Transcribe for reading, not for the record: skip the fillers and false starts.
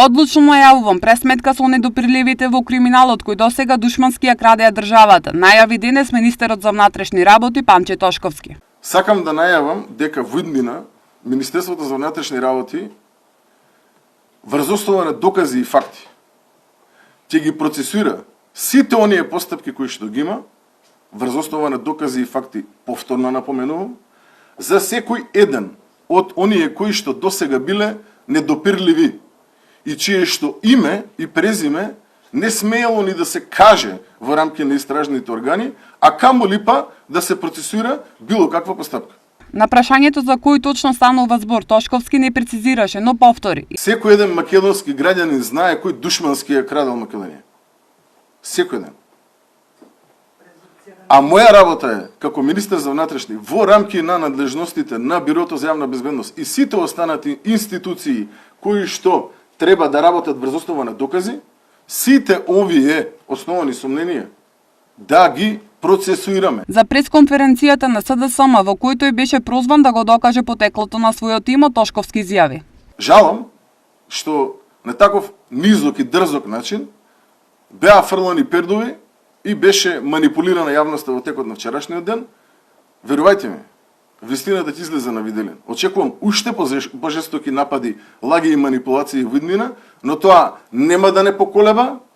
Одлучно најавувам пресметка со недопирливите во криминалот кој досега душмански ја крадеа државата, најави денес министерот за внатрешни работи Памче Тошковски. Сакам да најавам дека во иднина Министерството за внатрешни работи врз основа на докази и факти ќе ги процесуира сите оние постапки кои што ги има врз основа на докази и факти, повторно напоменувам, за секој еден од оние кои што досега биле недопирливи и чие што име и презиме не смеело ни да се каже во рамки на истражните органи, а камоли па да се процесуира било каква постапка. На прашањето за кој точно станува збор, Тошковски не прецизираше, но повтори. Секој еден македонски граѓанин знае кој душмански ја крадал Македонија. Секој еден. А моја работа е, како министер за внатрешни, во рамки на надлежностите на Бирото за јавна безбедност и сите останати институции кои што треба да работат врз основа на докази, сите овие основани сомненија да ги процесуираме. За пресконференцијата на СДСМ во кој тој беше прозван да го докаже потеклото на својот име, Тошковски изјави. Жалам што на таков низок и дрзок начин беа фрлани пердови и беше манипулирана јавноста во текот на вчерашниот ден. Верувајте ми, вистината ќе излезе на виделен. Очекувам уште пожестоки напади, лаги и манипулации во иднина, но тоа нема да не поколеба